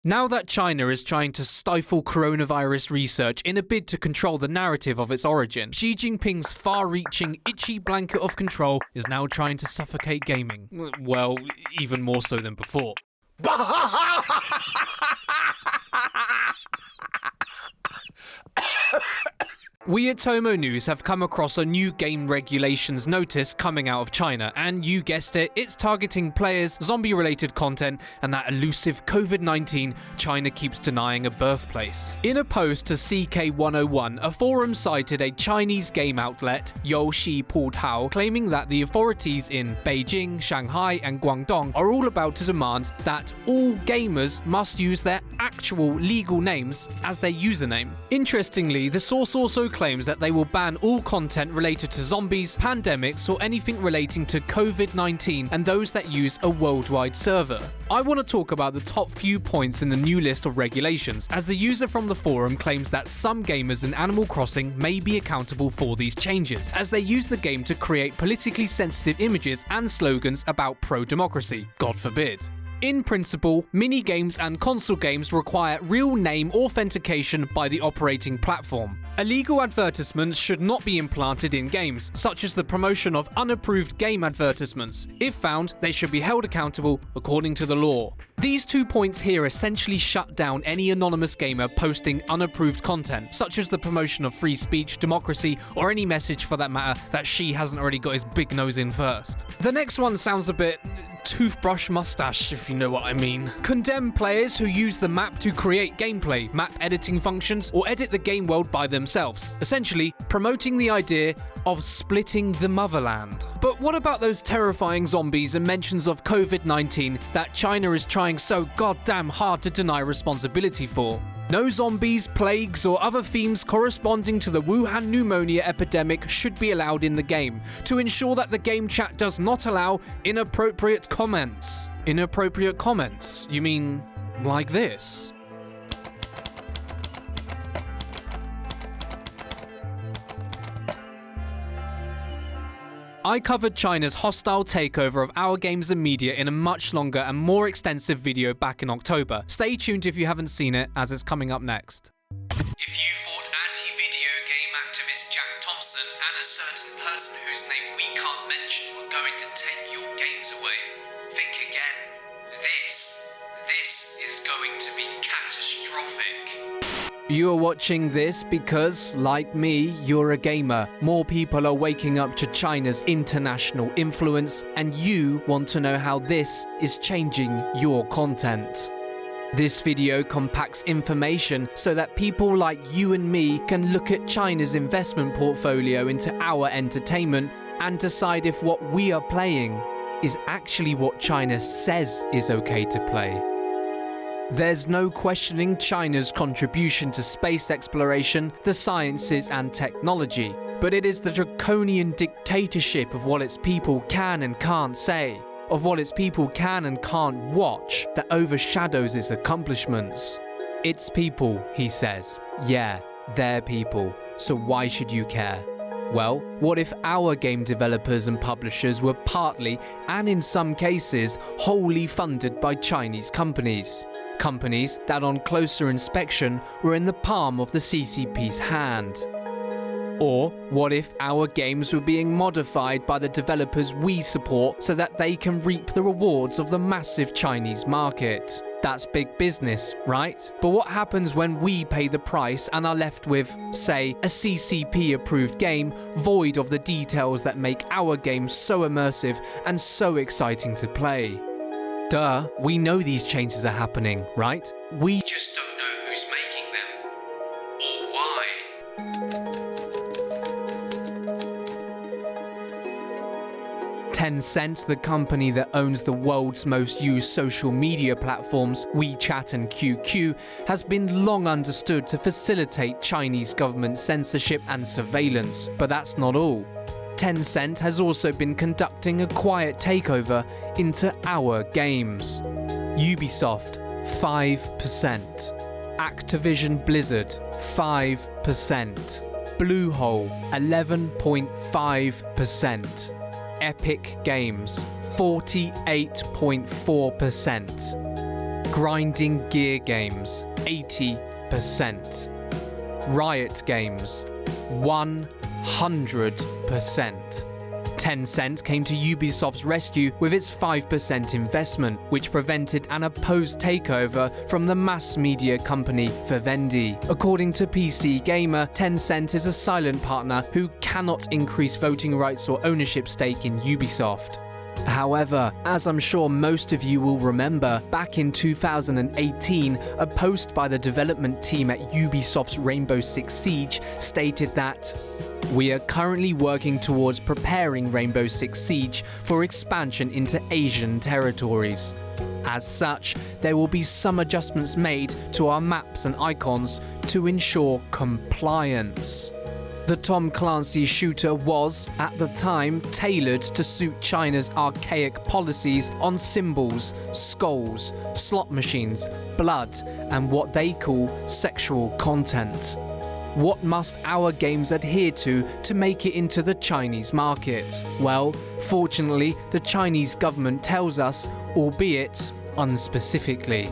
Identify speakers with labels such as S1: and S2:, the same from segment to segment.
S1: Now that China is trying to stifle coronavirus research in a bid to control the narrative of its origin, Xi Jinping's far-reaching, itchy blanket of control is now trying to suffocate gaming. Well, even more so than before. We at TomoNews have come across a new game regulations notice coming out of China, and you guessed it, it's targeting players, zombie-related content, and that elusive COVID-19 China keeps denying a birthplace. In a post to CK101, a forum cited a Chinese game outlet, Youxiputao, claiming that the authorities in Beijing, Shanghai, and Guangdong are all about to demand that all gamers must use their actual legal names as their username. Interestingly, the source also claims that they will ban all content related to zombies, pandemics, or anything relating to COVID-19 and those that use a worldwide server. I want to talk about the top few points in the new list of regulations, as the user from the forum claims that some gamers in Animal Crossing may be accountable for these changes, as they use the game to create politically sensitive images and slogans about pro-democracy. God forbid. In principle, mini-games and console games require real name authentication by the operating platform. Illegal advertisements should not be implanted in games, such as the promotion of unapproved game advertisements. If found, they should be held accountable according to the law. These 2 points here essentially shut down any anonymous gamer posting unapproved content, such as the promotion of free speech, democracy, or any message for that matter that Xi hasn't already got his big nose in first. The next one sounds a bit toothbrush mustache, if you know what I mean. Condemn players who use the map to create gameplay, map editing functions, or edit the game world by themselves, essentially promoting the idea of splitting the motherland. But what about those terrifying zombies and mentions of COVID-19 that China is trying so goddamn hard to deny responsibility for? No zombies, plagues, or other themes corresponding to the Wuhan pneumonia epidemic should be allowed in the game, to ensure that the game chat does not allow inappropriate comments. Inappropriate comments? You mean like this? I covered China's hostile takeover of our games and media in a much longer and more extensive video back in October. Stay tuned if you haven't seen it, as it's coming up next. If you thought anti-video game activist Jack Thompson and a certain person whose name we can't mention were going to take your games away, think again. This is going to be catastrophic. You are watching this because, like me, you're a gamer. More people are waking up to China's international influence, and you want to know how this is changing your content. This video compacts information so that people like you and me can look at China's investment portfolio into our entertainment and decide if what we are playing is actually what China says is okay to play. There's no questioning China's contribution to space exploration, the sciences and technology, but it is the draconian dictatorship of what its people can and can't say, of what its people can and can't watch, that overshadows its accomplishments. It's people, he says. Yeah, they're people, so why should you care? Well, what if our game developers and publishers were partly, and in some cases, wholly funded by Chinese companies? Companies that on closer inspection were in the palm of the CCP's hand. Or what if our games were being modified by the developers we support so that they can reap the rewards of the massive Chinese market? That's big business, right? But what happens when we pay the price and are left with, say, a CCP-approved game void of the details that make our game so immersive and so exciting to play? Duh, we know these changes are happening, right? We just don't know who's making them, or why. Tencent, the company that owns the world's most used social media platforms, WeChat and QQ, has been long understood to facilitate Chinese government censorship and surveillance. But that's not all. Tencent has also been conducting a quiet takeover into our games. Ubisoft, 5%. Activision Blizzard, 5%. Bluehole, 11.5%. Epic Games, 48.4%. Grinding gear games, 80%. Riot games, 100%. Tencent came to Ubisoft's rescue with its 5% investment, which prevented an opposed takeover from the mass media company Vivendi. According to PC Gamer, Tencent is a silent partner who cannot increase voting rights or ownership stake in Ubisoft. However, as I'm sure most of you will remember, back in 2018, a post by the development team at Ubisoft's Rainbow Six Siege stated that "We are currently working towards preparing Rainbow Six Siege for expansion into Asian territories. As such, there will be some adjustments made to our maps and icons to ensure compliance." The Tom Clancy shooter was, at the time, tailored to suit China's archaic policies on symbols, skulls, slot machines, blood, and what they call sexual content. What must our games adhere to make it into the Chinese market? Well, fortunately, the Chinese government tells us, albeit unspecifically.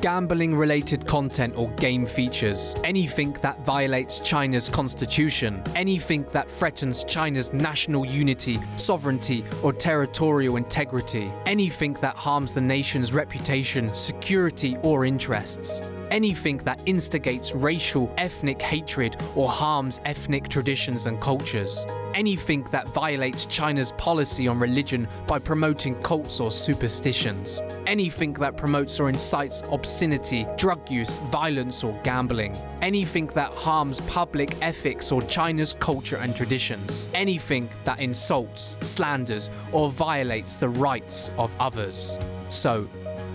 S1: Gambling-related content or game features, anything that violates China's constitution, anything that threatens China's national unity, sovereignty, or territorial integrity, anything that harms the nation's reputation, security, or interests, anything that instigates racial, ethnic hatred or harms ethnic traditions and cultures, anything that violates China's policy on religion by promoting cults or superstitions, anything that promotes or incites obscenity, drug use, violence, or gambling, anything that harms public ethics or China's culture and traditions, anything that insults, slanders, or violates the rights of others. So,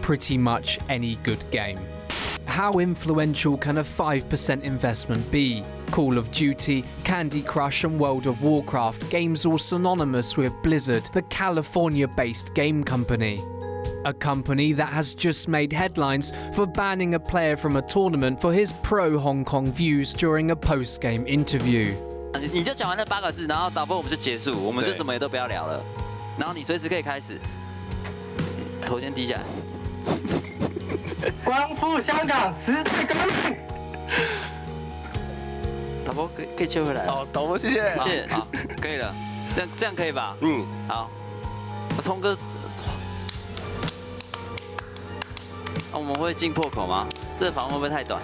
S1: pretty much any good game. How influential can a 5% investment be? Call of Duty, Candy Crush, and World of Warcraft, games all synonymous with Blizzard, the California-based game company. A company that has just made headlines for banning a player from a tournament for his pro-Hong Kong views during a post-game interview.
S2: 你就讲完那8个字，然后导播我们就结束，我们就什么也都不要聊了，然后你随时可以开始，头先低下来。
S3: 光复香港，时代革命。
S2: 导播可以切回来。
S4: 好，导播谢谢。
S2: 谢谢，好，可以了，这样可以吧？
S4: 嗯，
S2: 好，我聪哥，我们会进破口吗？这访问会不会太短？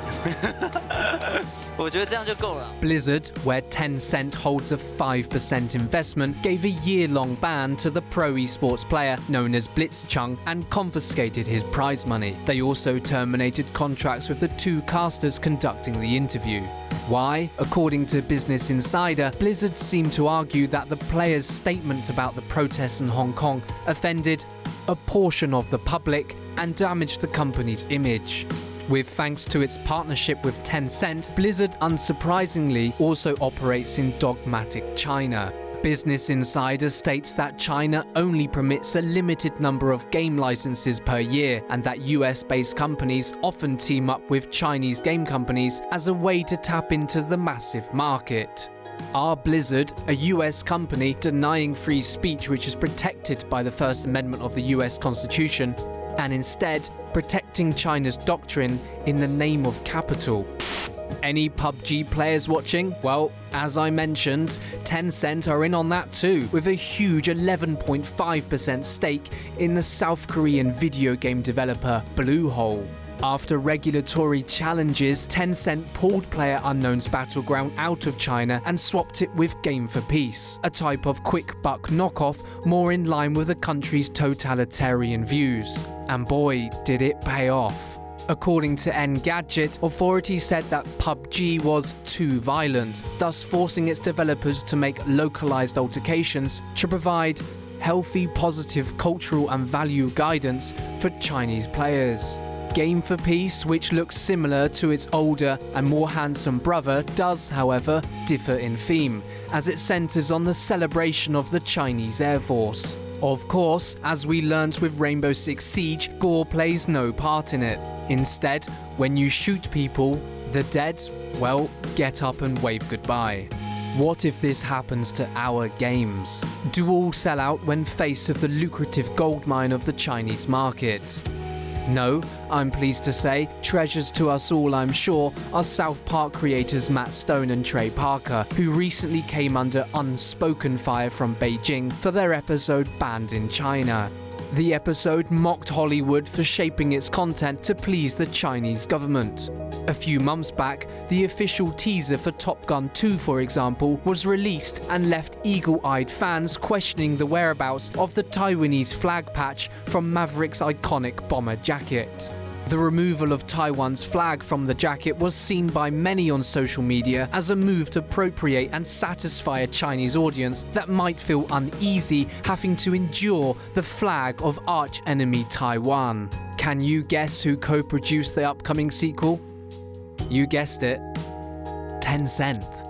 S2: 我觉得这样就够了。
S1: Blizzard, where Tencent holds a 5% investment, gave a year-long ban to the pro esports player known as Blitzchung and confiscated his prize money. They also terminated contracts with the 2 casters conducting the interview. Why? According to Business Insider, Blizzard seemed to argue that the player's statement about the protests in Hong Kong offended a portion of the public and damaged the company's image. With thanks to its partnership with Tencent, Blizzard unsurprisingly also operates in dogmatic China. Business Insider states that China only permits a limited number of game licenses per year and that US-based companies often team up with Chinese game companies as a way to tap into the massive market. Are Blizzard, a US company denying free speech which is protected by the First Amendment of the US Constitution, and instead protecting China's doctrine in the name of capital? Any PUBG players watching? Well, as I mentioned, Tencent are in on that too, with a huge 11.5% stake in the South Korean video game developer Bluehole. After regulatory challenges, Tencent pulled PlayerUnknown's Battleground out of China and swapped it with Game for Peace, a type of quick buck knockoff more in line with the country's totalitarian views. And boy, did it pay off. According to Engadget, authorities said that PUBG was too violent, thus forcing its developers to make localized altercations to provide healthy, positive cultural and value guidance for Chinese players. Game for Peace, which looks similar to its older and more handsome brother, does, however, differ in theme, as it centers on the celebration of the Chinese Air Force. Of course, as we learnt with Rainbow Six Siege, gore plays no part in it. Instead, when you shoot people, the dead, well, get up and wave goodbye. What if this happens to our games? Do all sell out when faced with the lucrative goldmine of the Chinese market? No, I'm pleased to say, treasures to us all I'm sure, are South Park creators Matt Stone and Trey Parker, who recently came under unspoken fire from Beijing for their episode Banned in China. The episode mocked Hollywood for shaping its content to please the Chinese government. A few months back, the official teaser for Top Gun 2, for example, was released and left eagle-eyed fans questioning the whereabouts of the Taiwanese flag patch from Maverick's iconic bomber jacket. The removal of Taiwan's flag from the jacket was seen by many on social media as a move to appropriate and satisfy a Chinese audience that might feel uneasy having to endure the flag of arch-enemy Taiwan. Can you guess who co-produced the upcoming sequel? You guessed it, Tencent.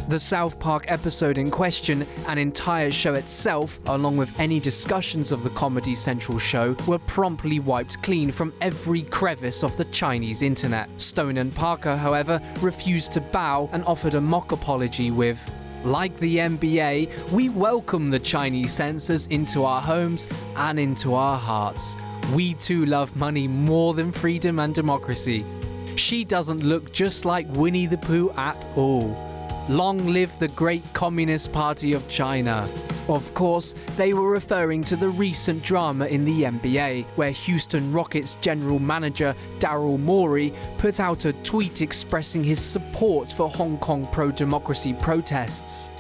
S1: The South Park episode in question, an entire show itself, along with any discussions of the Comedy Central show, were promptly wiped clean from every crevice of the Chinese internet. Stone and Parker, however, refused to bow and offered a mock apology with, "Like the NBA, we welcome the Chinese censors into our homes and into our hearts. We too love money more than freedom and democracy. She doesn't look just like Winnie the Pooh at all. Long live the great Communist Party of China." Of course, they were referring to the recent drama in the NBA, where Houston Rockets general manager Daryl Morey put out a tweet expressing his support for Hong Kong pro-democracy protests.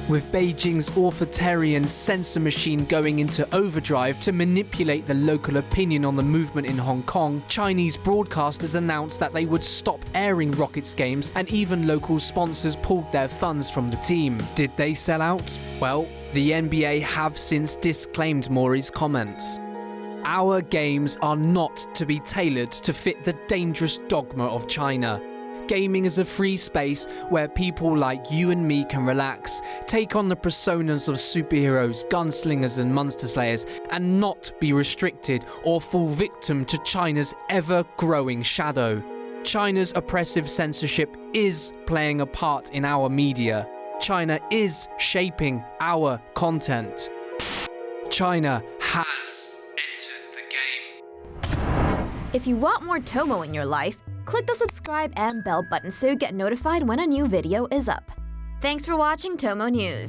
S1: With Beijing's authoritarian censor machine going into overdrive to manipulate the local opinion on the movement in Hong Kong, Chinese broadcasters announced that they would stop airing Rockets games, and even local sponsors pulled their funds from the team. Did they sell out? Well, the NBA have since disclaimed Morey's comments. Our games are not to be tailored to fit the dangerous dogma of China. Gaming is a free space where people like you and me can relax, take on the personas of superheroes, gunslingers and monster slayers, and not be restricted or fall victim to China's ever-growing shadow. China's oppressive censorship is playing a part in our media. China is shaping our content. China has entered the game.
S4: If you want more Tomo in your life, click the subscribe and bell button so you get notified when a new video is up. Thanks for watching Tomo News.